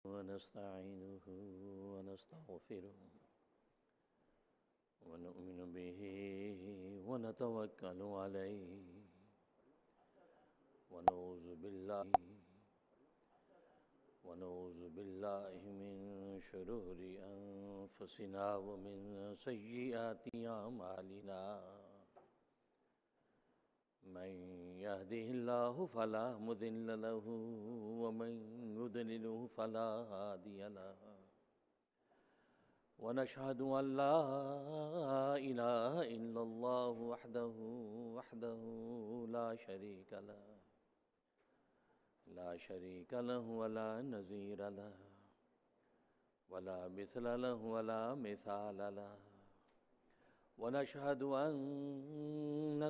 ونستعينه ونستغفره ونؤمن به ونتوكل عليه ونعوذ بالله من شرور أنفسنا ومن سيئات أعمالنا من يهده الله فلا مضل له ومن يضلله فلا هادي له ونشهد أن لا إله إلا الله وحده لا شريك له ولا نظير له ولا مثل له ولا مثال له ونشهد أن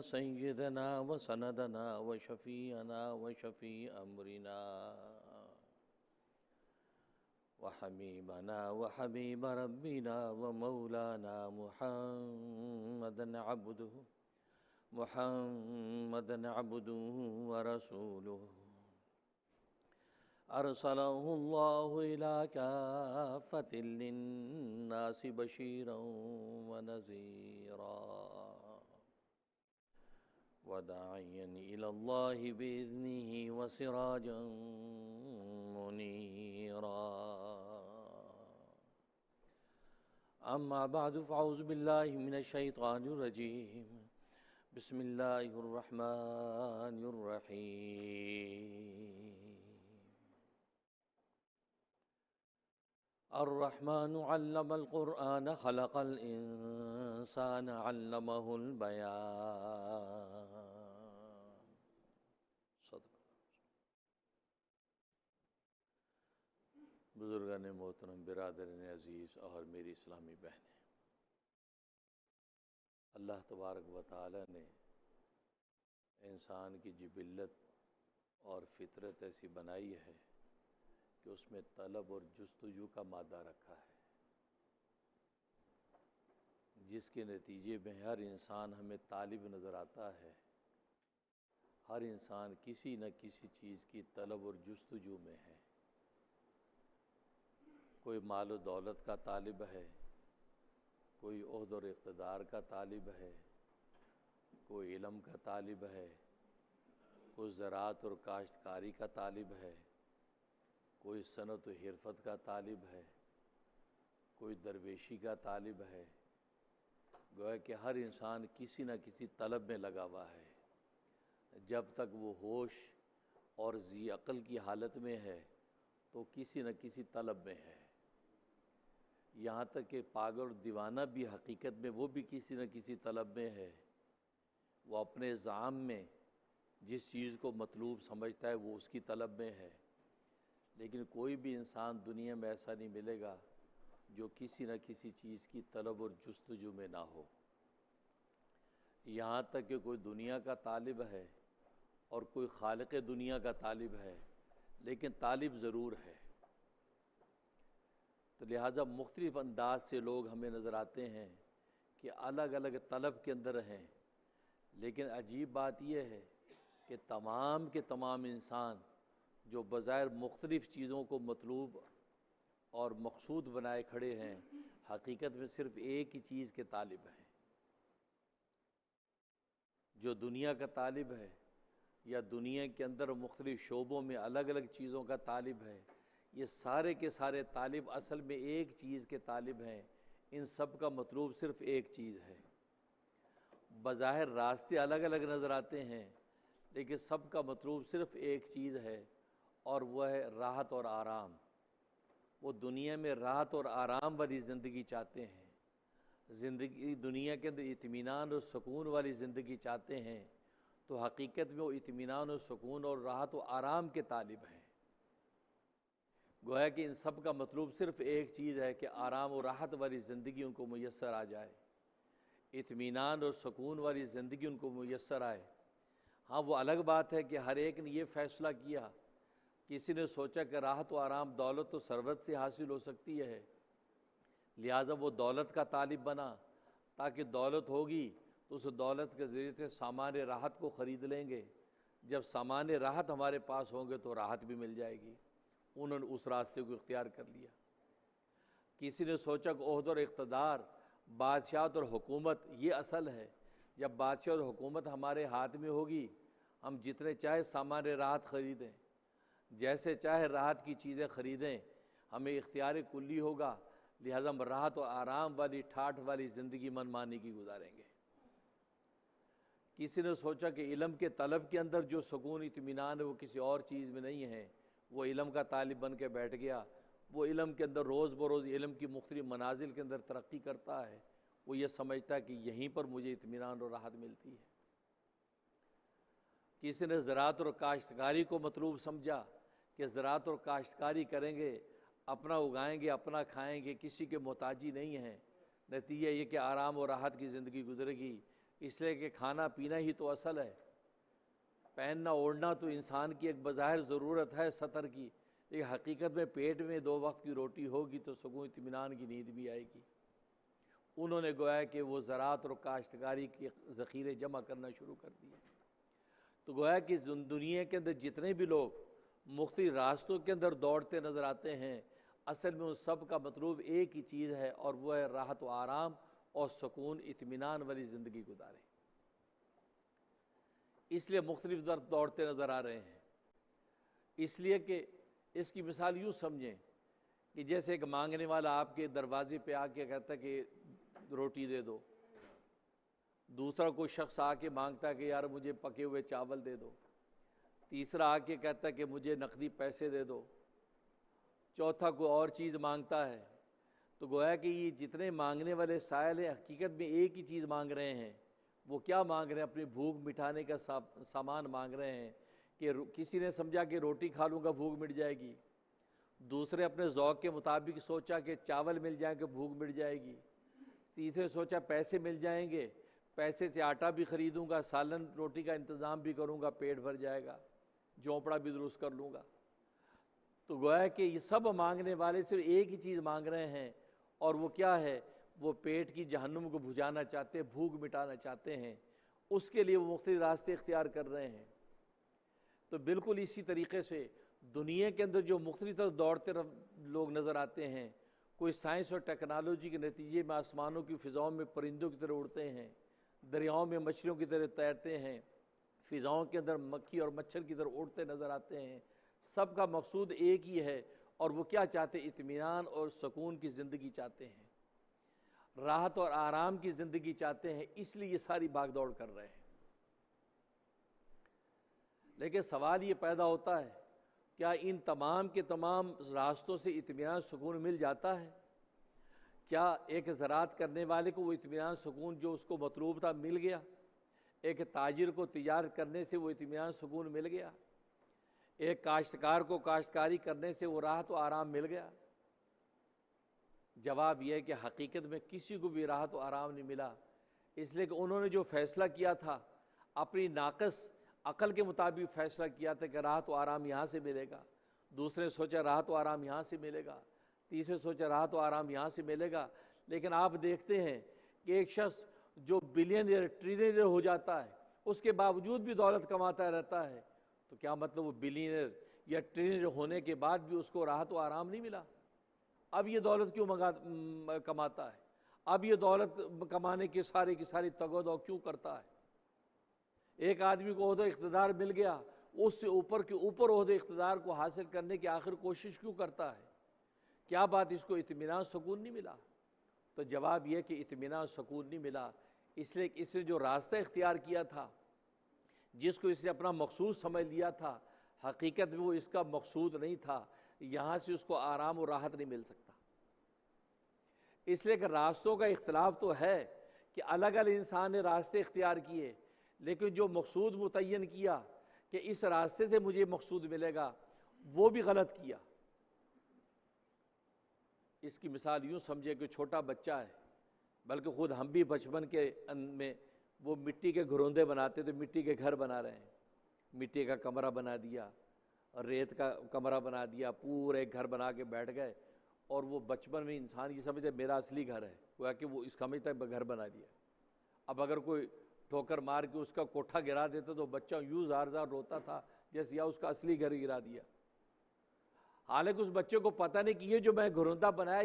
سيدنا وسندنا وشفيعنا وشفيع أمرنا وحبيبنا وحبيب ربنا ومولانا محمدا عبده ورسوله أرسله الله إلى كافة للناس بشيرا ونذيرا وداعيا إلى الله بإذنه وسراجا منيرا أما بعد فأعوذ بالله من الشيطان الرجيم بسم الله الرحمن الرحيم الرحمن علم القرآن خلق الإنسان علمه البيان صدق بزرگان محترم، برادران عزیز اور میری اسلامی بہنیں، اللہ تبارک و تعالی نے انسان کی جبلت اور فطرت ایسی بنائی ہے کہ اس میں طلب اور جستجو کا مادہ رکھا ہے، جس کے نتیجے میں ہر انسان ہمیں طالب نظر آتا ہے۔ ہر انسان کسی نہ کسی چیز کی طلب اور جستجو میں ہے۔ کوئی مال و دولت کا طالب ہے، کوئی عہد اور اقتدار کا طالب ہے، کوئی علم کا طالب ہے، کوئی زراعت اور کاشتکاری کا طالب ہے، کوئی صنعت و حرفت کا طالب ہے، کوئی درویشی کا طالب ہے۔ گویا کہ ہر انسان کسی نہ کسی طلب میں لگا ہوا ہے۔ جب تک وہ ہوش اور ذی عقل کی حالت میں ہے تو کسی نہ کسی طلب میں ہے۔ یہاں تک کہ پاگل اور دیوانہ بھی حقیقت میں وہ بھی کسی نہ کسی طلب میں ہے۔ وہ اپنے زعم میں جس چیز کو مطلوب سمجھتا ہے وہ اس کی طلب میں ہے، لیکن کوئی بھی انسان دنیا میں ایسا نہیں ملے گا جو کسی نہ کسی چیز کی طلب اور جستجو میں نہ ہو۔ یہاں تک کہ کوئی دنیا کا طالب ہے اور کوئی خالق دنیا کا طالب ہے، لیکن طالب ضرور ہے۔ تو لہٰذا مختلف انداز سے لوگ ہمیں نظر آتے ہیں کہ الگ الگ طلب کے اندر ہیں، لیکن عجیب بات یہ ہے کہ تمام کے تمام انسان جو بظاہر مختلف چیزوں کو مطلوب اور مقصود بنائے کھڑے ہیں، حقیقت میں صرف ایک ہی چیز کے طالب ہیں۔ جو دنیا کا طالب ہے یا دنیا کے اندر مختلف شعبوں میں الگ الگ چیزوں کا طالب ہے، یہ سارے کے سارے طالب اصل میں ایک چیز کے طالب ہیں۔ ان سب کا مطلوب صرف ایک چیز ہے۔ بظاہر راستے الگ الگ نظر آتے ہیں، لیکن سب کا مطلوب صرف ایک چیز ہے، اور وہ ہے راحت اور آرام۔ وہ دنیا میں راحت اور آرام والی زندگی چاہتے ہیں، دنیا کے اندر اطمینان اور سکون والی زندگی چاہتے ہیں، تو حقیقت میں وہ اطمینان اور سکون اور راحت و آرام کے طالب ہیں۔ گویا کہ ان سب کا مطلوب صرف ایک چیز ہے کہ آرام و راحت والی زندگی ان کو میسر آ جائے، اطمینان اور سکون والی زندگی ان کو میسر آئے۔ ہاں، وہ الگ بات ہے کہ ہر ایک نے یہ فیصلہ کیا، کسی نے سوچا کہ راحت و آرام دولت و ثروت سے حاصل ہو سکتی ہے، لہٰذا وہ دولت کا طالب بنا، تاکہ دولت ہوگی تو اس دولت کے ذریعے سے سامان راحت کو خرید لیں گے۔ جب سامان راحت ہمارے پاس ہوں گے تو راحت بھی مل جائے گی۔ انہوں نے اس راستے کو اختیار کر لیا۔ کسی نے سوچا کہ عہدہ اور اقتدار، بادشاہت اور حکومت یہ اصل ہے، جب بادشاہ اور حکومت ہمارے ہاتھ میں ہوگی ہم جتنے چاہے سامان راحت خریدیں، جیسے چاہے راحت کی چیزیں خریدیں، ہمیں اختیار کلی ہوگا، لہذا ہم راحت و آرام والی ٹھاٹھ والی زندگی من مانی کی گزاریں گے۔ کسی نے سوچا کہ علم کے طلب کے اندر جو سکون اطمینان ہے وہ کسی اور چیز میں نہیں ہے، وہ علم کا طالب بن کے بیٹھ گیا، وہ علم کے اندر روز بروز علم کی مختلف منازل کے اندر ترقی کرتا ہے، وہ یہ سمجھتا ہے کہ یہیں پر مجھے اطمینان اور راحت ملتی ہے۔ کسی نے زراعت اور کاشتکاری کو مطلوب سمجھا کہ زراعت اور کاشتکاری کریں گے، اپنا اگائیں گے، اپنا کھائیں گے، کسی کے محتاجی نہیں ہیں، نتیجہ یہ کہ آرام اور راحت کی زندگی گزرے گی، اس لیے کہ کھانا پینا ہی تو اصل ہے، پہننا اوڑھنا تو انسان کی ایک بظاہر ضرورت ہے سطر کی، لیکن حقیقت میں پیٹ میں 2 وقت کی روٹی ہوگی تو سکون اطمینان کی نیند بھی آئے گی۔ انہوں نے گویا کہ وہ زراعت اور کاشتکاری کے ذخیرے جمع کرنا شروع کر دیے۔ تو گویا کہ دنیا کے اندر جتنے بھی لوگ مختلف راستوں کے اندر دوڑتے نظر آتے ہیں، اصل میں ان سب کا مطلوب ایک ہی چیز ہے، اور وہ ہے راحت و آرام اور سکون اطمینان والی زندگی گزاریں۔ اس لیے مختلف در دوڑتے نظر آ رہے ہیں، اس لیے کہ اس کی مثال یوں سمجھیں کہ جیسے ایک مانگنے والا آپ کے دروازے پہ آ کے کہتا ہے کہ روٹی دے دو، دوسرا کوئی شخص آ کے مانگتا ہے کہ یار مجھے پکے ہوئے چاول دے دو، تیسرا آ کے کہتا ہے کہ مجھے نقدی پیسے دے دو، چوتھا کوئی اور چیز مانگتا ہے۔ تو گویا کہ یہ جتنے مانگنے والے سائل ہیں حقیقت میں ایک ہی چیز مانگ رہے ہیں۔ وہ کیا مانگ رہے ہیں؟ اپنی بھوک مٹانے کا سامان مانگ رہے ہیں، کہ کسی نے سمجھا کہ روٹی کھا لوں گا بھوک مٹ جائے گی، دوسرے اپنے ذوق کے مطابق سوچا کہ چاول مل جائیں گے بھوک مٹ جائے گی، تیسرے سوچا پیسے مل جائیں گے، پیسے سے آٹا بھی خریدوں گا، سالن روٹی کا انتظام بھی کروں گا، پیٹ بھر جائے گا، جھونپڑا بھی درست کر لوں گا۔ تو گویا کہ یہ سب مانگنے والے صرف ایک ہی چیز مانگ رہے ہیں، اور وہ کیا ہے؟ وہ پیٹ کی جہنم کو بجھانا چاہتے ہیں، بھوک مٹانا چاہتے ہیں، اس کے لیے وہ مختلف راستے اختیار کر رہے ہیں۔ تو بالکل اسی طریقے سے دنیا کے اندر جو مختلف طرف دوڑتے لوگ نظر آتے ہیں، کوئی سائنس اور ٹیکنالوجی کے نتیجے میں آسمانوں کی فضاؤں میں پرندوں کی طرح اڑتے ہیں، دریاؤں میں مچھلیوں کی طرح تیرتے ہیں، فضاؤں کے اندر مکھی اور مچھر کی طرح اڑتے نظر آتے ہیں، سب کا مقصود ایک ہی ہے، اور وہ کیا چاہتے ہیں؟ اطمینان اور سکون کی زندگی چاہتے ہیں، راحت اور آرام کی زندگی چاہتے ہیں، اس لیے یہ ساری بھاگ دوڑ کر رہے ہیں۔ لیکن سوال یہ پیدا ہوتا ہے، کیا ان تمام کے تمام راستوں سے اطمینان سکون مل جاتا ہے؟ کیا ایک زراعت کرنے والے کو وہ اطمینان سکون جو اس کو مطلوب تھا مل گیا؟ ایک تاجر کو تجارت کرنے سے وہ اطمینان سکون مل گیا؟ ایک کاشتکار کو کاشتکاری کرنے سے وہ راحت و آرام مل گیا؟ جواب یہ ہے کہ حقیقت میں کسی کو بھی راحت و آرام نہیں ملا، اس لیے کہ انہوں نے جو فیصلہ کیا تھا اپنی ناقص عقل کے مطابق فیصلہ کیا تھا کہ راحت و آرام یہاں سے ملے گا، دوسرے سوچا راحت و آرام یہاں سے ملے گا، تیسرے سوچا راحت و آرام یہاں سے ملے گا۔ لیکن آپ دیکھتے ہیں کہ ایک شخص جو بلینئر ٹریلینئر ہو جاتا ہے، اس کے باوجود بھی دولت کماتا رہتا ہے، تو کیا مطلب وہ بلینئر یا ٹریلینئر ہونے کے بعد بھی اس کو راحت و آرام نہیں ملا؟ اب یہ دولت کیوں کماتا ہے؟ اب یہ دولت کمانے کی ساری تگ و دو کیوں کرتا ہے؟ ایک آدمی کو عہدہ اقتدار مل گیا، اس سے اوپر کے اوپر عہدہ اقتدار کو حاصل کرنے کی آخر کوشش کیوں کرتا ہے؟ کیا بات اس کو اطمینان سکون نہیں ملا؟ تو جواب یہ کہ اطمینان سکون نہیں ملا، اس لیے کہ اس نے جو راستہ اختیار کیا تھا، جس کو اس نے اپنا مقصود سمجھ لیا تھا، حقیقت میں وہ اس کا مقصود نہیں تھا، یہاں سے اس کو آرام و راحت نہیں مل سکتا۔ اس لیے کہ راستوں کا اختلاف تو ہے کہ الگ الگ انسان نے راستے اختیار کیے، لیکن جو مقصود متعین کیا کہ اس راستے سے مجھے مقصود ملے گا، وہ بھی غلط کیا۔ اس کی مثال یوں سمجھے کہ چھوٹا بچہ ہے، بلکہ خود ہم بھی بچپن کے میں وہ مٹی کے گھروندے بناتے تھے، مٹی کے گھر بنا رہے ہیں، مٹی کا کمرہ بنا دیا، ریت کا کمرہ بنا دیا، پورے گھر بنا کے بیٹھ گئے، اور وہ بچپن میں انسان یہ سمجھتے میرا اصلی گھر ہے، گویا کہ وہ اس سمجھتا ہے گھر بنا دیا۔ اب اگر کوئی ٹھوکر مار کے اس کا کوٹھا گرا دیتا تو بچہ یوں زار زار روتا تھا جیسے یا اس کا اصلی گھر گرا دیا۔ حالانکہ اس بچے کو پتہ نہیں کہ یہ جو میں گھروندا بنایا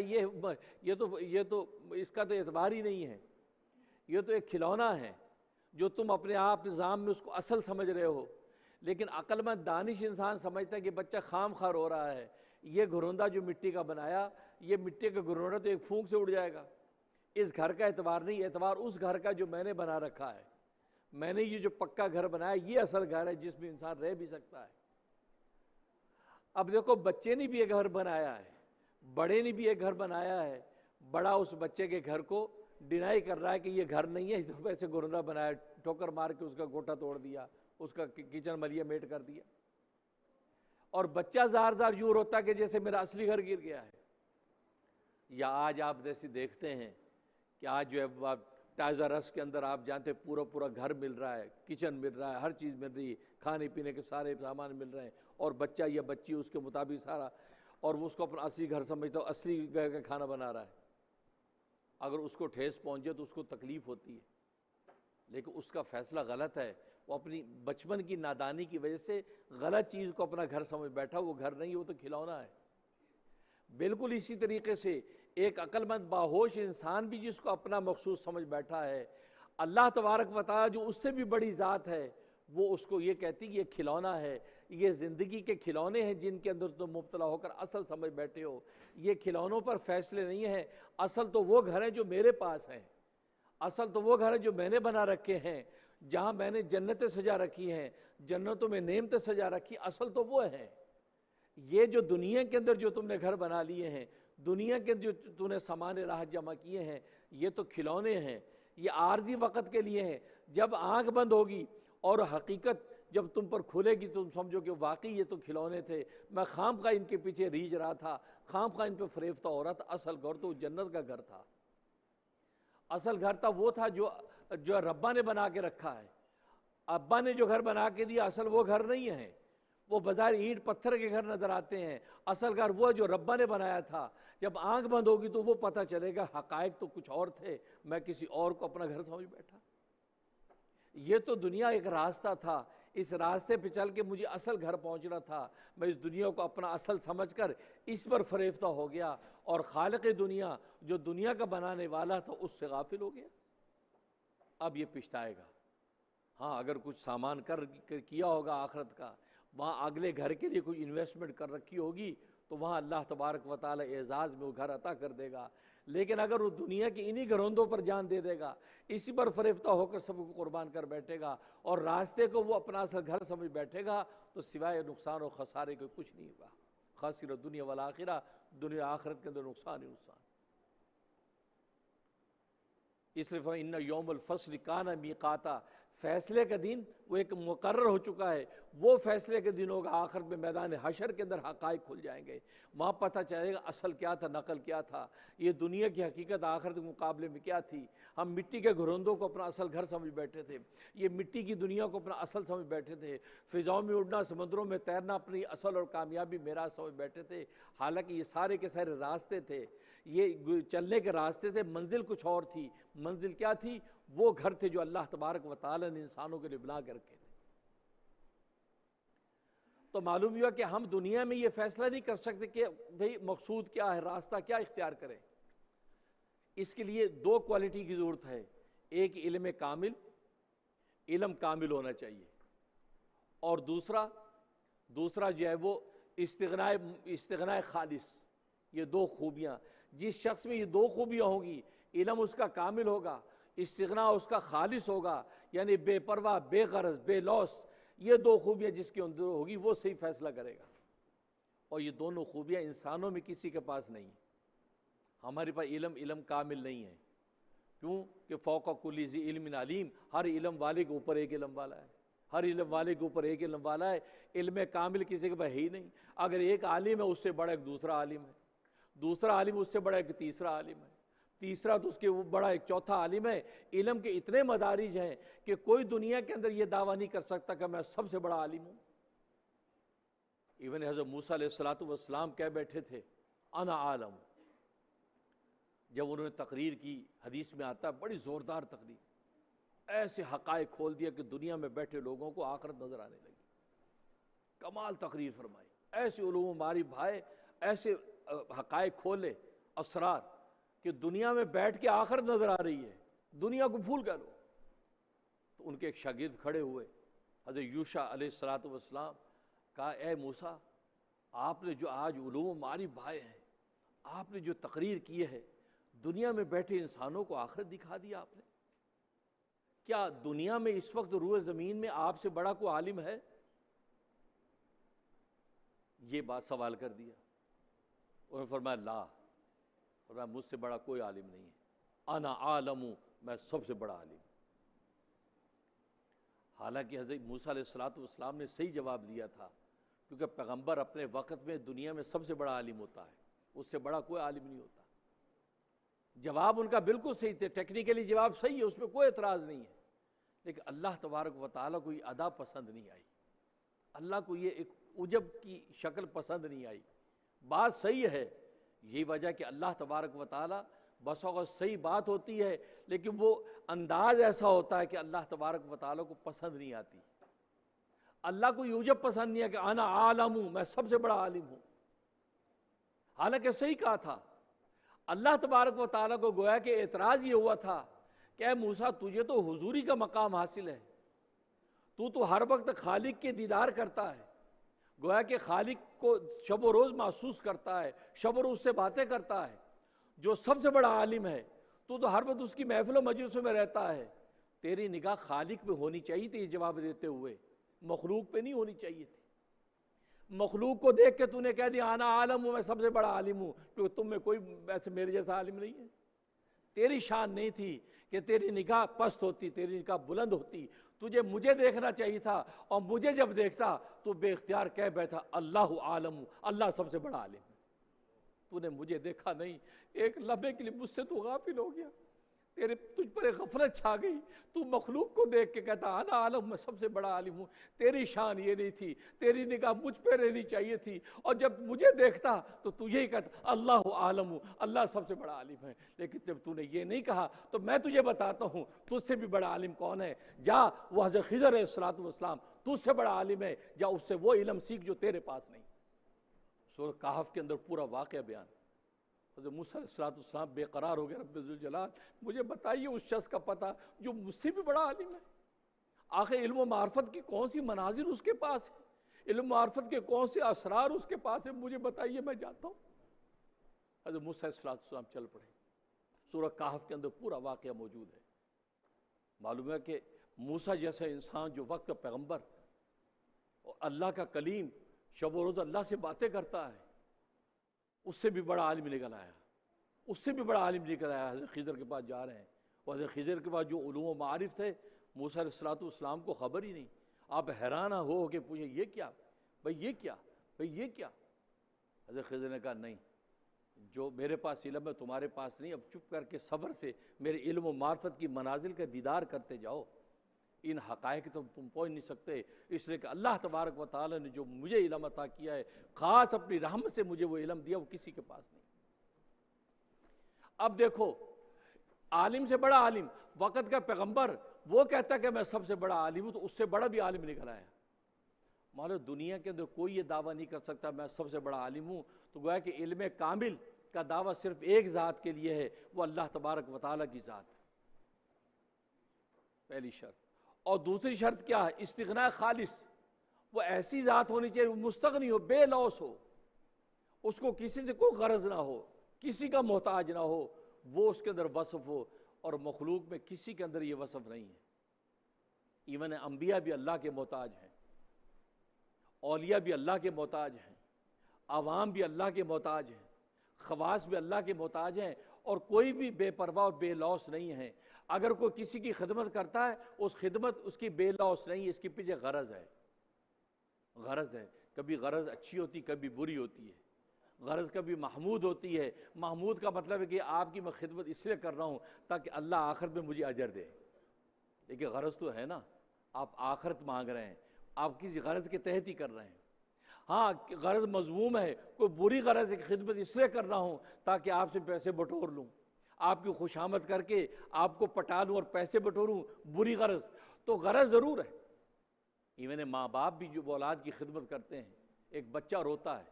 یہ تو اس کا تو اعتبار ہی نہیں ہے، یہ تو ایک کھلونا ہے جو تم اپنے آپ نظام میں اس کو اصل سمجھ رہے ہو۔ لیکن عقل مند دانش انسان سمجھتا ہے کہ بچہ خام خواہ رو رہا ہے، یہ گھروندا جو مٹی کا بنایا، یہ مٹی کا گھروندا تو ایک پھونک سے اڑ جائے گا، اس گھر کا اعتبار نہیں، اعتبار اس گھر کا جو میں نے بنا رکھا ہے، میں نے یہ جو پکا گھر بنایا یہ اصل گھر ہے جس میں انسان رہ بھی سکتا ہے۔ اب دیکھو بچے نے بھی ایک گھر بنایا ہے، بڑے نے بھی ایک گھر بنایا ہے، بڑا اس بچے کے گھر کو ڈینائی کر رہا ہے کہ یہ گھر نہیں ہے، تو ویسے گھروندا بنایا، ٹھوکر مار کے اس کا گوٹا توڑ دیا، اس کا کچن ملیا میٹ کر دیا، اور بچہ زار زار یوں روتا کہ جیسے میرا اصلی گھر گر گیا ہے۔ یا آج آپ جیسے دیکھتے ہیں کہ آج جو ہے ٹائزر اس کے اندر آپ جانتے پورا پورا گھر مل رہا ہے، کچن مل رہا ہے، ہر چیز مل رہی ہے، کھانے پینے کے سارے سامان مل رہے ہیں، اور بچہ یا بچی اس کے مطابق سارا، اور وہ اس کو اپنا اصلی گھر سمجھتا ہو، اصلی گھر کا کھانا بنا رہا ہے۔ اگر اس کو ٹھیس پہنچے تو اس کو تکلیف ہوتی ہے، لیکن اس کا فیصلہ غلط ہے، وہ اپنی بچپن کی نادانی کی وجہ سے غلط چیز کو اپنا گھر سمجھ بیٹھا، وہ گھر نہیں، وہ تو کھلونا ہے۔ بالکل اسی طریقے سے ایک عقل مند باہوش انسان بھی جس کو اپنا مخصوص سمجھ بیٹھا ہے، اللہ تبارک و تعالیٰ جو اس سے بھی بڑی ذات ہے، وہ اس کو یہ کہتی کہ یہ کھلونا ہے، یہ زندگی کے کھلونے ہیں جن کے اندر تم مبتلا ہو کر اصل سمجھ بیٹھے ہو، یہ کھلونوں پر فیصلے نہیں ہیں، اصل تو وہ گھر ہیں جو میرے پاس ہیں، اصل تو وہ گھر ہیں جو میں نے بنا رکھے ہیں، جہاں میں نے جنتیں سجا رکھی ہیں، جنتوں میں نعمتیں سجا رکھی، اصل تو وہ ہیں۔ یہ جو دنیا کے اندر جو تم نے گھر بنا لیے ہیں، دنیا کے جو تم نے سامان راہ جمع کیے ہیں، یہ تو کھلونے ہیں، یہ عارضی وقت کے لیے ہیں۔ جب آنکھ بند ہوگی اور حقیقت جب تم پر کھلے گی تم سمجھو کہ واقعی یہ تو کھلونے تھے، میں خام خواہ ان کے پیچھے ریجھ رہا تھا، خام خواہ ان پہ فریفتہ ہو رہا تھا، اصل گھر تو جنت کا گھر تھا، اصل گھر تھا وہ تھا جو ربا نے بنا کے رکھا ہے۔ ابا نے جو گھر بنا کے دیا اصل وہ گھر نہیں ہے، وہ بظاہر اینٹ پتھر کے گھر نظر آتے ہیں، اصل گھر وہ جو ربا نے بنایا تھا۔ جب آنکھ بند ہوگی تو وہ پتہ چلے گا حقائق تو کچھ اور تھے، میں کسی اور کو اپنا گھر سمجھ بیٹھا۔ یہ تو دنیا ایک راستہ تھا، اس راستے پہ چل کے مجھے اصل گھر پہنچنا تھا، میں اس دنیا کو اپنا اصل سمجھ کر اس پر فریفتہ ہو گیا، اور خالق دنیا جو دنیا کا بنانے والا تھا اس سے غافل ہو گیا۔ اب یہ پچھتائے گا، ہاں اگر کچھ سامان کیا ہوگا آخرت کا، وہاں اگلے گھر کے لیے کوئی انویسٹمنٹ کر رکھی ہوگی تو وہاں اللہ تبارک و تعالی اعزاز میں وہ گھر عطا کر دے گا۔ لیکن اگر وہ دنیا کی انہی گھروندوں پر جان دے دے گا، اسی پر فریفتہ ہو کر سب کو قربان کر بیٹھے گا، اور راستے کو وہ اپنا اصل گھر سمجھ بیٹھے گا، تو سوائے نقصان و خسارے کو کچھ نہیں ہوگا۔ خاسر دنیا والآخرہ، دنیا آخرت کے اندر نقصان ہی نقصان۔ اس لیے فَإِنَّ يَوْمَ الْفَصْلِ كَانَ مِيقَاتًا، فیصلے کا دن وہ ایک مقرر ہو چکا ہے، وہ فیصلے کے دن ہوگا آخرت میں، میدان حشر کے اندر حقائق کھل جائیں گے، وہاں پتہ چلے گا اصل کیا تھا، نقل کیا تھا، یہ دنیا کی حقیقت آخرت کے مقابلے میں کیا تھی۔ ہم مٹی کے گھروندوں کو اپنا اصل گھر سمجھ بیٹھے تھے، یہ مٹی کی دنیا کو اپنا اصل سمجھ بیٹھے تھے، فضاؤں میں اڑنا، سمندروں میں تیرنا اپنی اصل اور کامیابی میراث سمجھ بیٹھے تھے، حالانکہ یہ سارے کے سارے راستے تھے، یہ چلنے کے راستے تھے، منزل کچھ اور تھی۔ منزل کیا تھی؟ وہ گھر تھے جو اللہ تبارک و تعالی نے انسانوں کے لیے بنا کے رکھے تھے۔ تو معلوم ہوا کہ ہم دنیا میں یہ فیصلہ نہیں کر سکتے کہ بھئی مقصود کیا ہے، راستہ کیا اختیار کریں۔ اس کے لیے دو کوالٹی کی ضرورت ہے، ایک علم کامل، علم کامل ہونا چاہیے، اور دوسرا جو ہے وہ استغناء خالص۔ یہ دو خوبیاں، جس شخص میں یہ دو خوبیاں ہوں گی، علم اس کا کامل ہوگا، استغناء اس کا خالص ہوگا، یعنی بے پرواہ، بے غرض، بے لوث، یہ دو خوبیاں جس کے اندر ہوگی وہ صحیح فیصلہ کرے گا۔ اور یہ دونوں خوبیاں انسانوں میں کسی کے پاس نہیں ہیں۔ ہمارے پاس علم کامل نہیں ہے، کیوں کہ فوق کل ذی علم علیم، ہر علم والے کے اوپر ایک علم والا ہے، ہر علم والے کے اوپر ایک علم والا ہے، علم کامل کسی کے پاس ہے ہی نہیں۔ اگر ایک عالم ہے اس سے بڑا ایک دوسرا عالم ہے، دوسرا عالم اس سے بڑا ایک تیسرا عالم ہے، تیسرا تو اس کے بڑا ایک چوتھا عالم ہے۔ علم کے اتنے مدارج ہیں کہ کوئی دنیا کے اندر یہ دعویٰ نہیں کر سکتا کہ میں سب سے بڑا عالم ہوں۔ ایون حضرت موسیٰ علیہ السلام کہہ بیٹھے تھے انا عالم، جب انہوں نے تقریر کی، حدیث میں آتا ہے بڑی زوردار تقریر، ایسے حقائق کھول دیا کہ دنیا میں بیٹھے لوگوں کو آخرت نظر آنے لگی، کمال تقریر فرمائی۔ ایسے علوم معارف بھائے، ایسے حقائق کھولے، اسرار کہ دنیا میں بیٹھ کے آخرت نظر آ رہی ہے، دنیا کو بھول گئے لوگ۔ تو ان کے ایک شاگرد کھڑے ہوئے، حضرت یوشع علیہ السلام، کہا اے موسیٰ، آپ نے جو آج علوم معارف بھائے ہیں، آپ نے جو تقریر کی ہے، دنیا میں بیٹھے انسانوں کو آخرت دکھا دیا آپ نے۔ کیا دنیا میں اس وقت روئے زمین میں آپ سے بڑا کوئی عالم ہے؟ یہ بات سوال کر دیا۔ انہوں نے فرمایا لا، فرمایا مجھ سے بڑا کوئی عالم نہیں ہے، انا عالم، میں سب سے بڑا عالم۔ حالانکہ حضرت موسیٰ علیہ السلام نے صحیح جواب دیا تھا، کیونکہ پیغمبر اپنے وقت میں دنیا میں سب سے بڑا عالم ہوتا ہے، اس سے بڑا کوئی عالم نہیں ہوتا۔ جواب ان کا بالکل صحیح تھے، ٹیکنیکلی جواب صحیح ہے، اس میں کوئی اعتراض نہیں ہے، لیکن اللہ تبارک و تعالیٰ کو یہ ادا پسند نہیں آئی، اللہ کو یہ ایک عجب کی شکل پسند نہیں آئی۔ بات صحیح ہے، یہی وجہ کہ اللہ تبارک و تعالیٰ بس اوقات صحیح بات ہوتی ہے، لیکن وہ انداز ایسا ہوتا ہے کہ اللہ تبارک و تعالیٰ کو پسند نہیں آتی۔ اللہ کو یہ عجب پسند نہیں ہے کہ انا عالم ہوں، میں سب سے بڑا عالم ہوں، حالانکہ صحیح کہا تھا۔ اللہ تبارک و تعالیٰ کو گویا کہ اعتراض یہ ہوا تھا کہ اے موسیٰ، تجھے تو حضوری کا مقام حاصل ہے، تو ہر وقت خالق کے دیدار کرتا ہے، گویا کہ خالق کو شب و روز محسوس کرتا ہے، شب و روز سے باتیں کرتا ہے، جو سب سے بڑا عالم ہے، تو ہر وقت اس کی محفل و مجلسوں میں رہتا ہے، تیری نگاہ خالق پہ ہونی چاہیے تھی یہ جواب دیتے ہوئے، مخلوق پہ نہیں ہونی چاہیے تھی۔ مخلوق کو دیکھ کے تو نے کہہ دیا انا عالم ہوں، میں سب سے بڑا عالم ہوں، کیونکہ تم میں کوئی ایسے میرے جیسا عالم نہیں ہے۔ تیری شان نہیں تھی کہ تیری نگاہ پست ہوتی، تیری نگاہ بلند ہوتی، تجھے مجھے دیکھنا چاہیے تھا، اور مجھے جب دیکھتا تو بے اختیار کہہ بیٹھا اللہ عالم، اللہ سب سے بڑا عالم ہے۔ تو نے مجھے دیکھا نہیں، ایک لمحے کے لیے مجھ سے تو غافل ہو گیا، تجھ پر ایک غفلت چھا گئی، تو مخلوق کو دیکھ کے کہتا انا عالم، میں سب سے بڑا عالم ہوں۔ تیری شان یہ نہیں تھی، تیری نگاہ مجھ پہ رہنی چاہیے تھی، اور جب مجھے دیکھتا تو یہی کہتا اللہ عالم، اللہ سب سے بڑا عالم ہے۔ لیکن جب تو نے یہ نہیں کہا تو میں تجھے بتاتا ہوں تجھ سے بھی بڑا عالم کون ہے، جا وہ حضرت خضر علیہ السلام تجھ سے بڑا عالم ہے، جا اس سے وہ علم سیکھ جو تیرے پاس نہیں۔ سورہ کہف کے اندر پورا واقعہ بیان۔ حضرت موسیٰ علیہ السلام بے قرار ہو گئے، رب ذوالجلال مجھے بتائیے اس شخص کا پتہ جو مجھ سے بھی بڑا عالم ہے۔ آخر علم و معرفت کی کون سی منازل اس کے پاس ہے، علم و معرفت کے کون سے اسرار اس کے پاس ہے، مجھے بتائیے، میں جاتا ہوں۔ حضرت موسیٰ علیہ السلام چل پڑے۔ سورہ کہف کے اندر پورا واقعہ موجود ہے۔ معلوم ہے کہ موسیٰ جیسا انسان جو وقت کا پیغمبر اور اللہ کا کلیم، شب و روز اللہ سے باتیں کرتا ہے، اس سے بھی بڑا عالم نکل آیا، اس سے بھی بڑا عالم نکل آیا۔ حضرت خضر کے پاس جا رہے ہیں، اور حضرت خضر کے پاس جو علوم و معارف تھے، موسیٰ علیہ السلام کو خبر ہی نہیں۔ آپ حیران ہو کہ پوچھیں یہ کیا بھئی، یہ کیا بھئی، یہ کیا؟ حضرت خضر نے کہا نہیں، جو میرے پاس علم ہے تمہارے پاس نہیں، اب چپ کر کے صبر سے میرے علم و معرفت کی منازل کا دیدار کرتے جاؤ، ان حقائق تم پہنچ نہیں سکتے، اس لیے کہ اللہ تبارک و تعالی نے جو مجھے علم عطا کیا ہے، خاص اپنی رحمت سے مجھے وہ علم دیا، وہ کسی کے پاس نہیں۔ اب دیکھو، عالم سے بڑا عالم، وقت کا پیغمبر، وہ کہتا کہ میں سب سے بڑا عالم ہوں، تو اس سے بڑا بھی عالم نکل آیا۔ مانو دنیا کے اندر کوئی یہ دعویٰ نہیں کر سکتا میں سب سے بڑا عالم ہوں، تو گویا کہ علم کامل کا دعویٰ صرف ایک ذات کے لیے ہے، وہ اللہ تبارک و تعالیٰ کی ذات، پہلی شرط۔ اور دوسری شرط کیا ہے؟ استغناء خالص، وہ ایسی ذات ہونی چاہیے، وہ مستغنی ہو، بے لوث ہو، اس کو کسی سے کوئی غرض نہ ہو، کسی کا محتاج نہ ہو، وہ اس کے اندر وصف ہو، اور مخلوق میں کسی کے اندر یہ وصف نہیں ہے۔ ایون انبیاء بھی اللہ کے محتاج ہیں، اولیاء بھی اللہ کے محتاج ہیں، عوام بھی اللہ کے محتاج ہیں، خواص بھی اللہ کے محتاج ہیں، اور کوئی بھی بے پرواہ اور بے لوث نہیں ہے۔ اگر کوئی کسی کی خدمت کرتا ہے، اس خدمت اس کی بے لوث نہیں ہے، اس کے پیچھے غرض ہے، غرض ہے۔ کبھی غرض اچھی ہوتی، کبھی بری ہوتی ہے، غرض کبھی محمود ہوتی ہے۔ محمود کا مطلب ہے کہ آپ کی میں خدمت اس لیے کر رہا ہوں تاکہ اللہ آخرت میں مجھے اجر دے، لیکن غرض تو ہے نا، آپ آخرت مانگ رہے ہیں، آپ کسی غرض کے تحت ہی کر رہے ہیں۔ ہاں غرض مذموم ہے، کوئی بری غرض ہے کہ خدمت اس لیے کر رہا ہوں تاکہ آپ سے پیسے بٹور لوں، آپ کی خوشامد کر کے آپ کو پٹا لوں اور پیسے بٹوروں، بری غرض، تو غرض ضرور ہے۔ ایون ماں باپ بھی جو اولاد کی خدمت کرتے ہیں، ایک بچہ روتا ہے،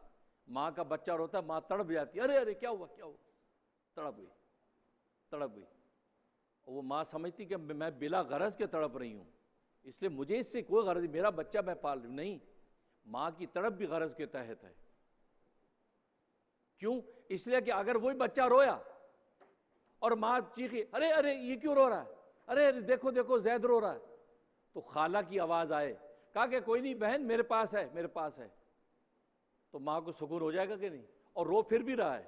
ماں کا بچہ روتا ہے، ماں تڑپ جاتی ہے، ارے ارے کیا ہوا کیا ہوا، تڑپ گئی. وہ ماں سمجھتی کہ میں بلا غرض کے تڑپ رہی ہوں، اس لیے مجھے اس سے کوئی غرض نہیں، میرا بچہ میں پال رہی ہوں. نہیں، ماں کی تڑپ بھی غرض کے تحت ہے. کیوں؟ اس لیے کہ اگر وہی بچہ رویا اور ماں چیخی، ارے ارے یہ کیوں رو رہا ہے، ارے دیکھو دیکھو زید رو رہا ہے، تو خالہ کی آواز آئے، کہا کہ کوئی نہیں بہن میرے پاس ہے، تو ماں کو سکون ہو جائے گا کہ نہیں؟ اور رو پھر بھی رہا ہے،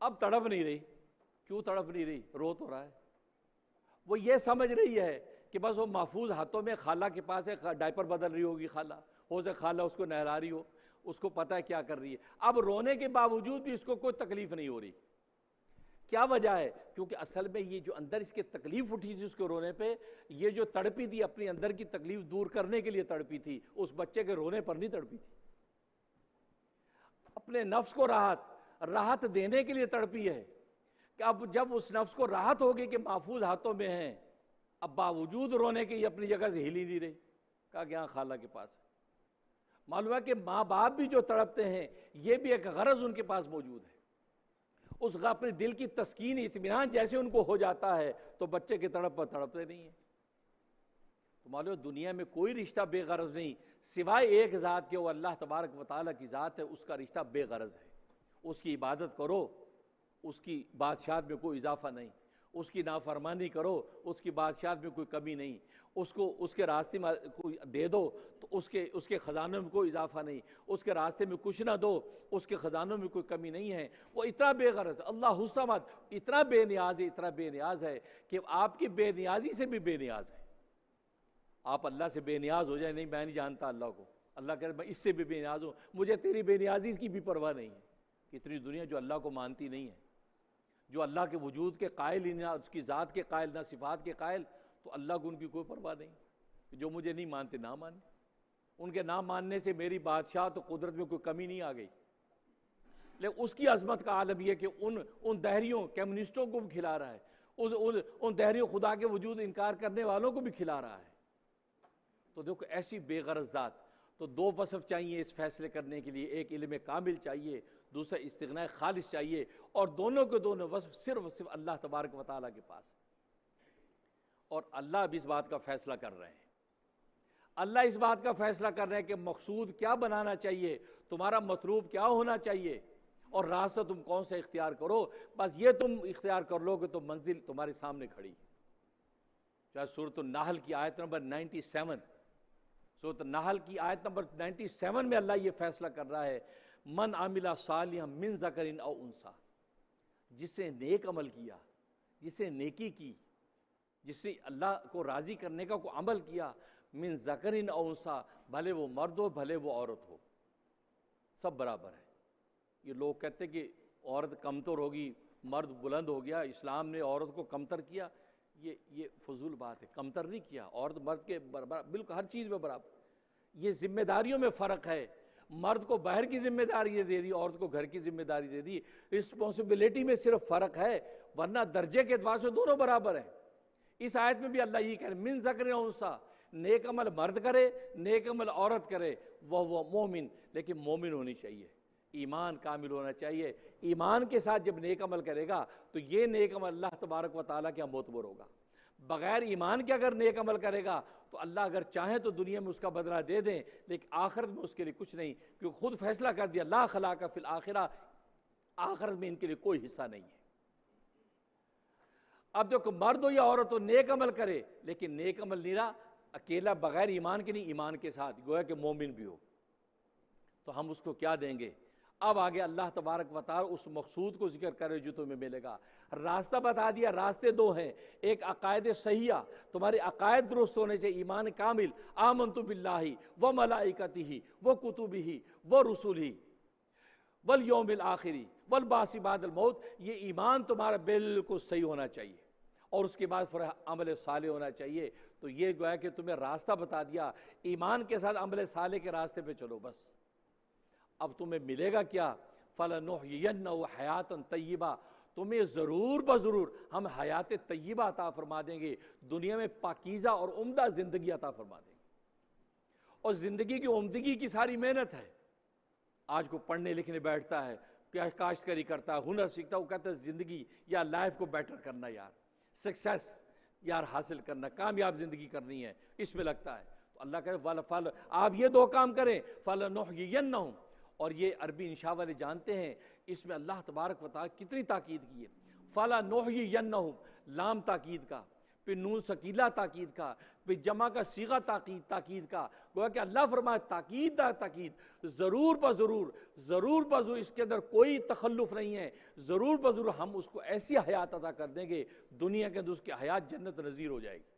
اب تڑپ نہیں رہی. کیوں تڑپ نہیں رہی؟ رو تو رہا ہے. وہ یہ سمجھ رہی ہے کہ بس وہ محفوظ ہاتھوں میں، خالہ کے پاس ہے، ڈائپر بدل رہی ہوگی خالہ، ہو سکے خالہ اس کو نہلا رہی ہو، اس کو پتہ ہے کیا کر رہی ہے. اب رونے کے باوجود بھی اس کو کوئی تکلیف نہیں ہو رہی. کیا وجہ ہے؟ کیونکہ اصل میں یہ جو اندر اس کے تکلیف اٹھی تھی اس کے رونے پہ، یہ جو تڑپی تھی اپنی اندر کی تکلیف دور کرنے کے لیے تڑپی تھی، اس بچے کے رونے پر نہیں تڑپی تھی. اپنے نفس کو راحت دینے کے لیے تڑپی ہے کہ اب جب اس نفس کو راحت ہوگی کہ محفوظ ہاتھوں میں ہیں، اب باوجود رونے کے یہ اپنی جگہ سے ہلی نہیں رہی. کہا کہ ہاں خالہ کے پاس ہے. معلوم ہے کہ ماں باپ بھی جو تڑپتے ہیں یہ بھی ایک غرض ان کے پاس موجود ہے. اس اپنے دل کی تسکین، اطمینان جیسے ان کو ہو جاتا ہے تو بچے کی تڑپ پر تڑپتے نہیں ہیں. تو معلوم ہے دنیا میں کوئی رشتہ بے غرض نہیں سوائے ایک ذات کے، وہ اللہ تبارک و تعالیٰ کی ذات ہے، اس کا رشتہ بے غرض ہے. اس کی عبادت کرو، اس کی بادشاہت میں کوئی اضافہ نہیں. اس کی نافرمانی کرو، اس کی بادشاہت میں کوئی کمی نہیں. اس کے راستے میں کوئی دے دو تو اس کے خزانوں میں کوئی اضافہ نہیں. اس کے راستے میں کچھ نہ دو، اس کے خزانوں میں کوئی کمی نہیں ہے. وہ اتنا بے غرض، اللہ الصمد، اتنا بے نیاز ہے کہ آپ کی بے نیازی سے بھی بے نیاز ہے. آپ اللہ سے بے نیاز ہو جائیں، نہیں میں نہیں جانتا اللہ کو، اللہ کہے میں اس سے بھی بے نیاز ہوں، مجھے تیری بے نیازی کی بھی پرواہ نہیں ہے. اتنی دنیا جو اللہ کو مانتی نہیں ہے، جو اللہ کے وجود کے قائل ہی نہ، اس کی ذات کے قائل نہ صفات کے قائل، تو اللہ کو ان کی کوئی پرواہ نہیں. جو مجھے نہیں مانتے نہ مانے، ان کے نہ ماننے سے میری بادشاہت و قدرت میں کوئی کمی نہیں آ گئی. لیکن اس کی عظمت کا عالم یہ کہ ان دہریوں کمیونسٹوں کو بھی کھلا رہا ہے، ان دہریوں خدا کے وجود انکار کرنے والوں کو بھی کھلا رہا ہے. تو دیکھو ایسی بے غرض ذات. تو دو وصف چاہیے اس فیصلے کرنے کے لیے، ایک علم کامل چاہیے، دوسرا استغناء خالص چاہیے، اور دونوں کے دونوں وصف صرف اللہ تبارک و تعالیٰ کے پاس. اور اللہ اب اس بات کا فیصلہ کر رہے ہیں. اللہ اس بات کا فیصلہ کر رہے ہیں کہ مقصود کیا بنانا چاہیے، تمہارا مطلوب کیا ہونا چاہیے، اور راستہ تم کون سا اختیار کرو. بس یہ تم اختیار کر لو کہ تو منزل تمہارے سامنے کھڑی. چاہے سورۃ النحل کی آیت نمبر 97، سورۃ النحل کی آیت نمبر 97 میں اللہ یہ فیصلہ کر رہا ہے، من عمل صالحا من ذکر او انثی، جس نے نیک عمل کیا، جس نے نیکی کی، جس نے اللہ کو راضی کرنے کا کوئی عمل کیا، من ذکر او انثی، بھلے وہ مرد ہو بھلے وہ عورت ہو، سب برابر ہے. یہ لوگ کہتے ہیں کہ عورت کمتر ہوگی، مرد بلند ہو گیا، اسلام نے عورت کو کمتر کیا. یہ فضول بات ہے. کمتر نہیں کیا، عورت مرد کے برابر، بالکل ہر چیز میں برابر. یہ ذمہ داریوں میں فرق ہے. مرد کو باہر کی ذمہ داری دے دی، عورت کو گھر کی ذمہ داری دے دی. رسپانسبلٹی میں صرف فرق ہے، ورنہ درجے کے اعتبار سے دونوں برابر ہیں. اس آیت میں بھی اللہ یہ کہہ رہے ہیں، من ذکر و انثی، نیک عمل مرد کرے، نیک عمل عورت کرے، وہ مومن، لیکن مومن ہونی چاہیے، ایمان کامل ہونا چاہیے. ایمان کے ساتھ جب نیک عمل کرے گا تو یہ نیک عمل اللہ تبارک و تعالیٰ کے معتبر ہوگا. بغیر ایمان کے اگر نیک عمل کرے گا تو اللہ اگر چاہیں تو دنیا میں اس کا بدلہ دے دیں، لیکن آخرت میں اس کے لیے کچھ نہیں، کیونکہ خود فیصلہ کر دیا لا خلاق فی الآخرہ، آخرت میں ان کے لیے کوئی حصہ نہیں ہے. اب دیکھو مرد ہو یا عورت ہو نیک عمل کرے، لیکن نیک عمل نہیں رہا اکیلا بغیر ایمان کے نہیں، ایمان کے ساتھ گویا کہ مومن بھی ہو، تو ہم اس کو کیا دیں گے. اب آگے اللہ تبارک و تعالی اس مقصود کو ذکر کرے جو تمہیں ملے گا. راستہ بتا دیا، راستے دو ہیں، ایک عقائد صحیحہ، تمہارے عقائد درست ہونے چاہیے، ایمان کامل، آمنت باللہ و ملائکتہ و کتبہ و رسلہ والیوم الآخر والبعث بعد الموت. یہ ایمان تمہارا بالکل صحیح ہونا چاہیے، اور اس کے بعد پھر عمل صالح ہونا چاہیے. تو یہ گویا کہ تمہیں راستہ بتا دیا، ایمان کے ساتھ عمل صالح کے راستے پہ چلو. بس اب تمہیں ملے گا کیا؟ فَلَنُحْيِيَنَّهُ حَيَاتًا طَيِّبَةً، تمہیں ضرور بضرور ہم حیات طیبہ عطا فرما دیں گے، دنیا میں پاکیزہ اور عمدہ زندگی عطا فرما دیں گے. اور زندگی کی عمدگی کی ساری محنت ہے. آج کو پڑھنے لکھنے بیٹھتا ہے, کیا کاشتکاری کرتا ہے, ہنر سیکھتا ہے, وہ کہتا ہے زندگی یا لائف کو بیٹر کرنا یار, سکسیس یار حاصل کرنا, کامیاب زندگی کرنی ہے, اس میں لگتا ہے. تو اللہ کہے آپ یہ دو کام کریں, فَلَنُحْيِيَنَّهُمْ. اور یہ عربی انشاء والے جانتے ہیں اس میں اللہ تبارک و تعالیٰ کتنی تاکید کی ہے. فَلَنُحْيِيَنَّهُمْ لام تاکید کا, پھر نون سکیلہ تاکید کا, پھر جمع کا صیغہ تاکید کا. گویا کہ اللہ فرمائے تاکید تاکید, ضرور بضرور, ضرور بضرور, اس کے اندر کوئی تخلف نہیں ہے, ضرور بضرور ہم اس کو ایسی حیات عطا کر دیں گے دنیا کے اندر اس کی حیات جنت نظیر ہو جائے گی.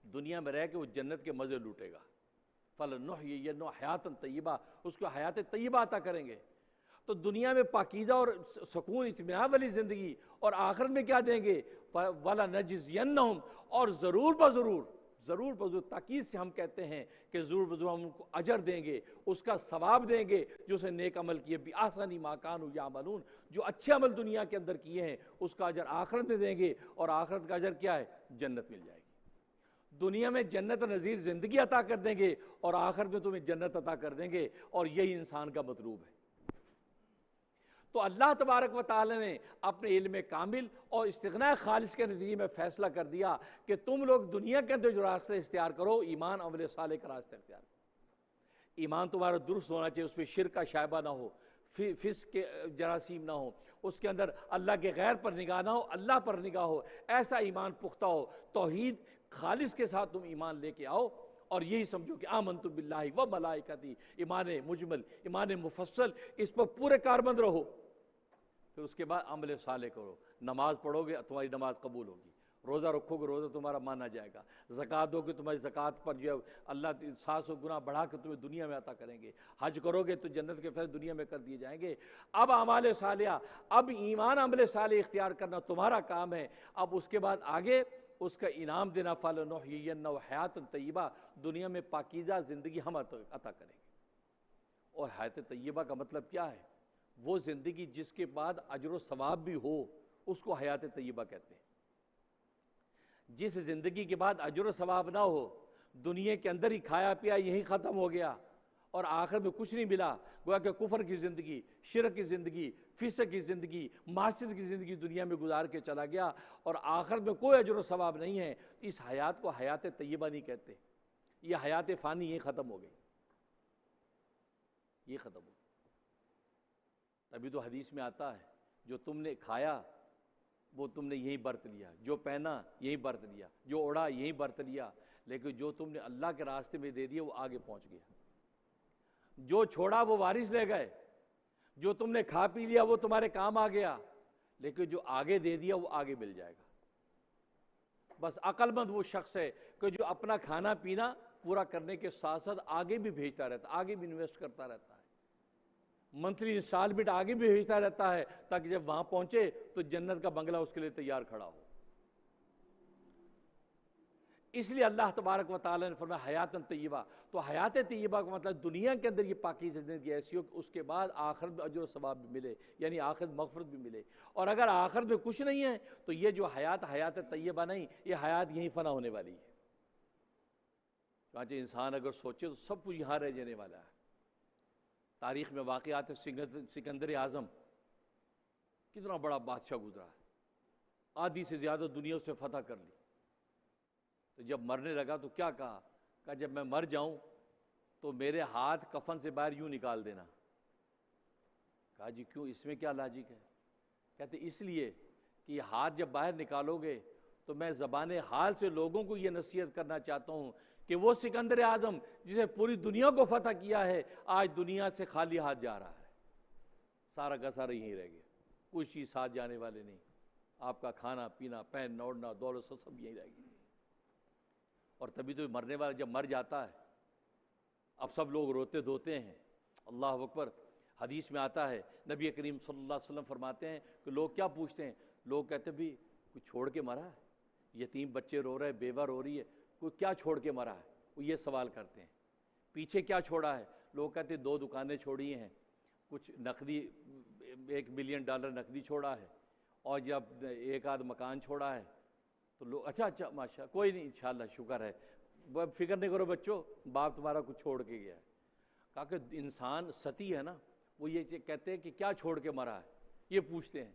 دنیا میں رہ کے وہ جنت کے مزے لوٹے گا. فَلَنُحْيِيَنَّهُ حَيَاتًا طَيِّبَةً, اس کو حیات طیبہ عطا کریں گے. تو دنیا میں پاکیزہ اور سکون اطمینان والی زندگی, اور آخرت میں کیا دیں گے؟ وَلَنَجْزِيَنَّهُمْ, اور ضرور بضرور, ضرور بضرور تاکید سے ہم کہتے ہیں کہ ضرور بضرور ہم ان کو اجر دیں گے, اس کا ثواب دیں گے جو اسے نیک عمل کیے, بِأَحْسَنِ مَا كَانُوا يَعْمَلُونَ, جو اچھے عمل دنیا کے اندر کیے ہیں اس کا اجر آخرت میں دیں گے. اور آخرت کا اجر کیا ہے؟ جنت مل جائے گی. دنیا میں جنت نظیر زندگی عطا کر دیں گے, اور آخرت میں تمہیں جنت عطا کر دیں گے, اور یہی انسان کا مطلوب ہے. تو اللہ تبارک و تعالی نے اپنے علم کامل اور استغناء خالص کے نتیجے میں فیصلہ کر دیا کہ تم لوگ دنیا کے اندر جو راستہ اختیار کرو, ایمان عمل صالح کا راستہ اختیار کرو. ایمان تمہارا درست ہونا چاہیے, اس پہ شرک کا شائبہ نہ ہو, فسق کے جراثیم نہ ہو, اس کے اندر اللہ کے غیر پر نگاہ نہ ہو, اللہ پر نگاہ ہو, ایسا ایمان پختہ ہو, توحید خالص کے ساتھ تم ایمان لے کے آؤ. اور یہی سمجھو کہ آمنت باللہ و ملائکتی, ایمان مجمل, ایمان مفصل, اس پر پورے کاربند رہو. پھر اس کے بعد عمل صالح کرو. نماز پڑھو گے تمہاری نماز قبول ہوگی, روزہ رکھو گے روزہ تمہارا مانا جائے گا, زکوٰۃ دو گے تمہاری زکوٰۃ پر جو ہے اللہ 700 گنا بڑھا کے تمہیں دنیا میں عطا کریں گے, حج کرو گے تو جنت کے فیض دنیا میں کر دیے جائیں گے. اب اعمال صالحہ, اب ایمان عمل صالح اختیار کرنا تمہارا کام ہے. اب اس کے بعد آگے اس کا انعام دینا, فَلَنُحْيِيَنَّهُ حَيَاتًا طَيِّبَةً, دنیا میں پاکیزہ زندگی ہم عطا کریں گے. اور حیات طیبہ کا مطلب کیا ہے؟ وہ زندگی جس کے بعد اجر و ثواب بھی ہو, اس کو حیات طیبہ کہتے ہیں. جس زندگی کے بعد اجر و ثواب نہ ہو, دنیا کے اندر ہی کھایا پیا یہی ختم ہو گیا, اور آخر میں کچھ نہیں ملا, گویا کہ کفر کی زندگی, شرک کی زندگی, فسق کی زندگی, معصیت کی زندگی دنیا میں گزار کے چلا گیا, اور آخر میں کوئی اجر و ثواب نہیں ہے. اس حیات کو حیات طیبہ نہیں کہتے. یہ حیات فانی یہ ختم ہو گئی, یہ ختم ہو گئی. ابھی تو حدیث میں آتا ہے جو تم نے کھایا وہ تم نے یہیں برت لیا, جو پہنا یہیں برت لیا, جو اڑا یہیں برت لیا, لیکن جو تم نے اللہ کے راستے میں دے دیا وہ آگے پہنچ گیا. جو چھوڑا وہ وارث لے گئے, جو تم نے کھا پی لیا وہ تمہارے کام آ گیا, لیکن جو آگے دے دیا وہ آگے مل جائے گا. بس عقل مند وہ شخص ہے کہ جو اپنا کھانا پینا پورا کرنے کے ساتھ ساتھ آگے بھی بھیجتا رہتا, آگے بھی انویسٹ کرتا رہتا ہے, منتھلی انسٹالمنٹ آگے بھی بھیجتا رہتا ہے, تاکہ جب وہاں پہنچے تو جنت کا بنگلہ اس کے لیے تیار کھڑا ہو. اس لیے اللہ تبارک و تعالی نے فرمایا حیاتاً طیبہ. تو حیات طیبہ کا مطلب دنیا کے اندر یہ پاکیزہ زندگی ایسی ہو کہ اس کے بعد آخرت میں اجر و ثواب بھی ملے, یعنی آخرت مغفرت بھی ملے. اور اگر آخرت میں کچھ نہیں ہے تو یہ جو حیات طیبہ نہیں, یہ حیات یہیں فنا ہونے والی ہے. چنانچہ انسان اگر سوچے تو سب کچھ یہاں رہ جانے والا ہے. تاریخ میں واقعات سکندر اعظم, کتنا بڑا بادشاہ گزرا ہے, آدھی سے زیادہ دنیا اس سے فتح کر لی. تو جب مرنے لگا تو کیا کہا جب میں مر جاؤں تو میرے ہاتھ کفن سے باہر یوں نکال دینا. کہا جی کیوں, اس میں کیا لاجک ہے؟ کہتے اس لیے کہ یہ ہاتھ جب باہر نکالو گے تو میں زبان حال سے لوگوں کو یہ نصیحت کرنا چاہتا ہوں کہ وہ سکندر اعظم جسے پوری دنیا کو فتح کیا ہے, آج دنیا سے خالی ہاتھ جا رہا ہے. سارا کا سارا یہیں رہ گیا, کچھ چیز ساتھ جانے والے نہیں. آپ کا کھانا پینا, پہننا اوڑھنا, دولت سب یہیں رہ گئی. اور تبھی تو مرنے والا جب مر جاتا ہے, اب سب لوگ روتے دھوتے ہیں. اللہ اکبر. حدیث میں آتا ہے, نبی کریم صلی اللہ علیہ وسلم فرماتے ہیں کہ لوگ کیا پوچھتے ہیں, لوگ کہتے ہیں بھی کوئی چھوڑ کے مرا ہے, یتیم بچے رو رہے, بیوہ رو رہی ہے, کوئی کیا چھوڑ کے مرا ہے؟ وہ یہ سوال کرتے ہیں. پیچھے کیا چھوڑا ہے؟ لوگ کہتے ہیں 2 دکانیں چھوڑی ہیں, کچھ نقدی $1 ملین نقدی چھوڑا ہے, اور جب 1 آدھ مکان چھوڑا ہے. تو لوگ اچھا ماشاء کوئی نہیں انشاءاللہ شکر ہے, فکر نہیں کرو بچوں، باپ تمہارا کچھ چھوڑ کے گیا ہے۔ کہا کہ انسان ستی ہے نا، وہ یہ کہتے ہیں کہ کیا چھوڑ کے مرا ہے، یہ پوچھتے ہیں۔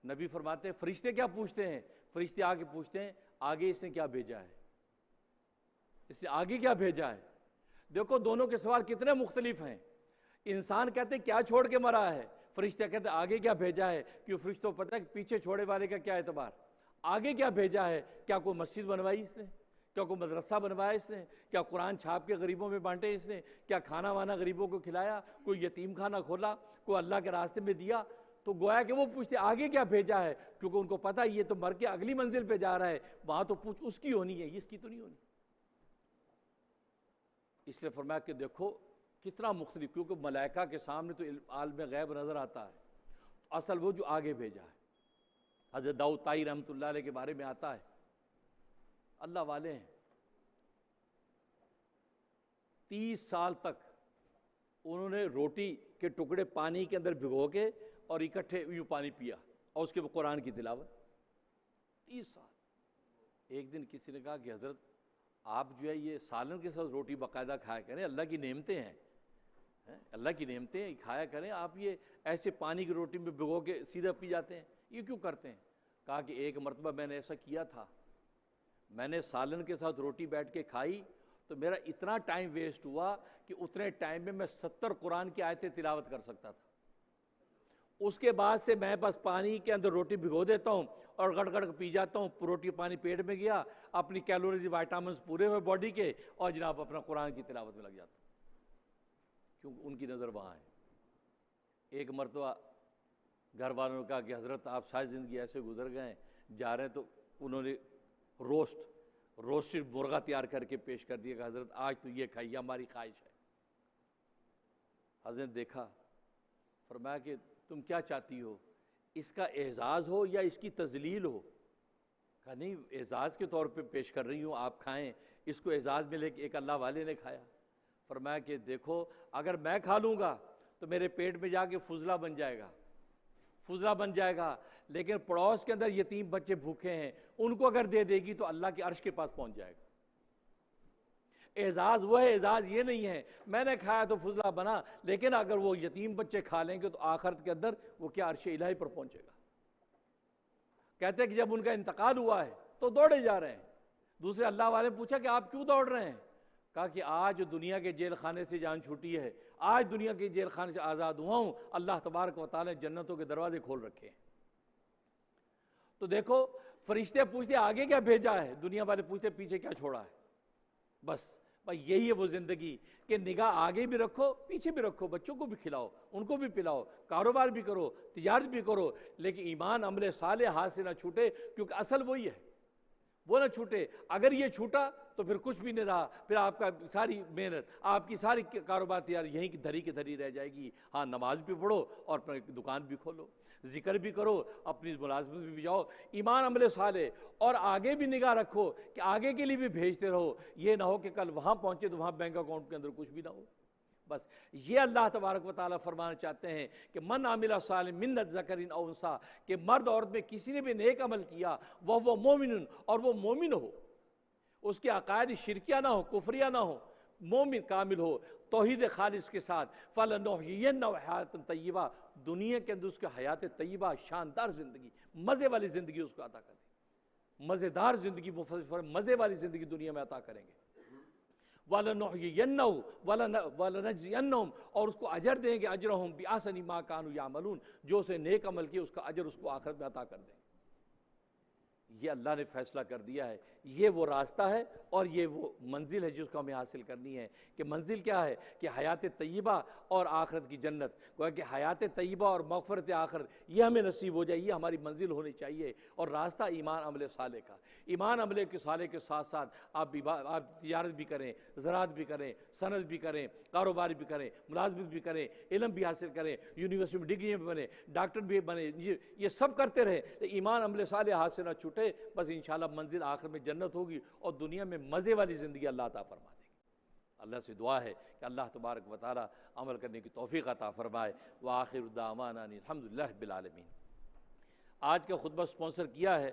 نبی فرماتے ہیں فرشتے کیا پوچھتے ہیں؟ فرشتے آگے پوچھتے ہیں آگے اس نے کیا بھیجا ہے، اس نے آگے کیا بھیجا ہے۔ دیکھو دونوں کے سوال کتنے مختلف ہیں۔ انسان کہتے ہیں کیا چھوڑ کے مرا ہے، فرشتے کہتے ہیں آگے کیا بھیجا ہے، کیوں فرشتوں کو پتہ ہے کہ پیچھے چھوڑے والے کا کیا اعتبار، آگے کیا بھیجا ہے، کیا کوئی مسجد بنوائی اس نے، کیا کوئی مدرسہ بنوایا اس نے، کیا قرآن چھاپ کے غریبوں میں بانٹے اس نے، کیا کھانا وانا غریبوں کو کھلایا، کوئی یتیم خانہ کھولا، کوئی اللہ کے راستے میں دیا۔ تو گویا کہ وہ پوچھتے آگے کیا بھیجا ہے، کیونکہ ان کو پتہ یہ تو مر کے اگلی منزل پہ جا رہا ہے، وہاں تو پوچھ اس کی ہونی ہے، اس کی تو نہیں ہونی۔ اس لیے فرمایا کہ دیکھو کتنا مختلف، کیونکہ ملائکہ کے سامنے تو عالم غیب نظر آتا ہے، اصل وہ جو آگے بھیجا ہے۔ حضرت داؤد طائی رحمۃ اللہ علیہ کے بارے میں آتا ہے، اللہ والے ہیں، 30 سال تک انہوں نے روٹی کے ٹکڑے پانی کے اندر بھگو کے اور اکٹھے یوں پانی پیا، اور اس کے بعد قرآن کی تلاوت 30 سال۔ ایک دن کسی نے کہا کہ حضرت آپ جو ہے یہ سالن کے ساتھ روٹی باقاعدہ کھایا کریں، اللہ کی نعمتیں ہیں، اللہ کی نعمتیں ہیں، کھایا کریں، آپ یہ ایسے پانی کی روٹی میں بھگو کے سیدھا پی جاتے ہیں، یہ کیوں کرتے ہیں؟ کہا کہ ایک مرتبہ میں نے ایسا کیا تھا، میں نے سالن کے ساتھ روٹی بیٹھ کے کھائی تو میرا اتنا ٹائم ویسٹ ہوا کہ اتنے ٹائم میں 70 قرآن کی آیتیں تلاوت کر سکتا تھا۔ اس کے بعد سے میں بس پانی کے اندر روٹی بھگو دیتا ہوں اور گڑ گڑ پی جاتا ہوں، روٹی پانی پیٹ میں گیا، اپنی کیلوریز وائٹامنز پورے ہوئے باڈی کے، اور جناب اپنا قرآن کی تلاوت میں لگ جاتا ہوں، کیونکہ ان کی نظر وہاں ہے۔ ایک مرتبہ گھر والوں نے کہا کہ حضرت آپ ساری زندگی ایسے گزر گئے ہیں، جا رہے ہیں، تو انہوں نے روسٹڈ مرغا تیار کر کے پیش کر دیا کہ حضرت آج تو یہ کھائیے، ہماری خواہش ہے۔ حضرت دیکھا، فرمایا کہ تم کیا چاہتی ہو، اس کا اعزاز ہو یا اس کی تذلیل ہو؟ کہا نہیں، اعزاز کے طور پہ پیش کر رہی ہوں، آپ کھائیں، اس کو اعزاز ملے کہ ایک اللہ والے نے کھایا۔ فرمایا کہ دیکھو اگر میں کھا لوں گا تو میرے پیٹ میں جا کے فضلہ بن جائے گا، فضلہ بن جائے گا، لیکن پڑوس کے اندر یتیم بچے بھوکے ہیں، ان کو اگر دے دے گی تو اللہ کے عرش کے پاس پہنچ جائے گا۔ اعزاز وہ ہے، اعزاز یہ نہیں ہے میں نے کھایا تو فضلہ بنا، لیکن اگر وہ یتیم بچے کھا لیں گے تو آخرت کے اندر وہ کیا عرش الہی پر پہنچے گا۔ کہتے ہیں کہ جب ان کا انتقال ہوا ہے تو دوڑے جا رہے ہیں، دوسرے اللہ والے نے پوچھا کہ آپ کیوں دوڑ رہے ہیں؟ کہا کہ آج دنیا کے جیل خانے سے جان چھوٹی ہے، آج دنیا کے جیل خانے سے آزاد ہوا ہوں، اللہ تبارک و تعالی جنتوں کے دروازے کھول رکھے ہیں۔ تو دیکھو فرشتے پوچھتے آگے کیا بھیجا ہے، دنیا والے پوچھتے پیچھے کیا چھوڑا ہے۔ بس یہی ہے وہ زندگی کہ نگاہ آگے بھی رکھو، پیچھے بھی رکھو، بچوں کو بھی کھلاؤ، ان کو بھی پلاؤ، کاروبار بھی کرو، تجارت بھی کرو، لیکن ایمان عمل صالح ہاتھ سے نہ چھوٹے، کیونکہ اصل وہی ہے، وہ نہ چھوٹے۔ اگر یہ چھوٹا تو پھر کچھ بھی نہیں رہا، پھر آپ کا ساری محنت، آپ کی ساری کاروبار تیار یہیں کی دھری کی دھری رہ جائے گی۔ ہاں نماز بھی پڑھو اور اپنا دکان بھی کھولو، ذکر بھی کرو، اپنی ملازمت بھی جاؤ، ایمان عمل صالح، اور آگے بھی نگاہ رکھو کہ آگے کے لیے بھی بھیجتے رہو، یہ نہ ہو کہ کل وہاں پہنچے تو وہاں بینک اکاؤنٹ کے اندر کچھ بھی نہ ہو۔ بس یہ اللہ تبارک و تعالیٰ فرمانا چاہتے ہیں کہ من عمل صالح من ذکر او انثی، کہ مرد عورت میں کسی نے بھی نیک عمل کیا، وہ مومن، اور وہ مومن ہو، اس کے عقائد شرکیہ نہ ہو، کفریہ نہ ہو، مومن کامل ہو توحید خالص کے ساتھ، فَلَنُحْيِيَنَّهُ حَيَاةً طَيِّبَةً، دنیا کے اندر اس کا حیات طیبہ، شاندار زندگی، مزے والی زندگی اس کو عطا کریں، مزیدار زندگی، مزے والی زندگی دنیا میں عطا کریں گے۔ وَلَنُحْيِيَنَّهُ وَلَنَجْزِيَنَّهُمْ، اور اس کو اجر دیں گے، اجرہم بِأَحْسَنِ مَا كَانُوا يَعْمَلُونَ، جو اسے نیک عمل کیا اس کا اجر اس کو آخرت میں عطا کر دیں گے۔ یہ اللہ نے فیصلہ کر دیا ہے، یہ وہ راستہ ہے اور یہ وہ منزل ہے جس کو ہمیں حاصل کرنی ہے۔ کہ منزل کیا ہے؟ کہ حیات طیبہ اور آخرت کی جنت، گویا کہ حیات طیبہ اور مغفرت آخرت یہ ہمیں نصیب ہو جائے، یہ ہماری منزل ہونی چاہیے۔ اور راستہ ایمان عمل صالح کا، ایمان عمل کے صالح کے ساتھ ساتھ آپ تجارت بھی کریں، زراعت بھی کریں، صنعت بھی کریں، کاروبار بھی کریں، ملازمت بھی کریں، علم بھی حاصل کریں، یونیورسٹی میں ڈگریاں بھی بنیں، ڈاکٹر بھی بنیں، یہ سب کرتے رہیں، ایمان عمل صالح ہاتھ سے نہ چھوٹے، بس انشاءاللہ منزل آخر میں جنت ہوگی اور دنیا میں مزے والی زندگی اللہ عطا فرما دے گی۔ اللہ سے دعا ہے کہ اللہ تبارک و تعالی عمل کرنے کی توفیق عطا فرمائے۔ وآخر دعوانا الحمدللہ رب العالمین۔ آج کا خطبہ سپانسر کیا ہے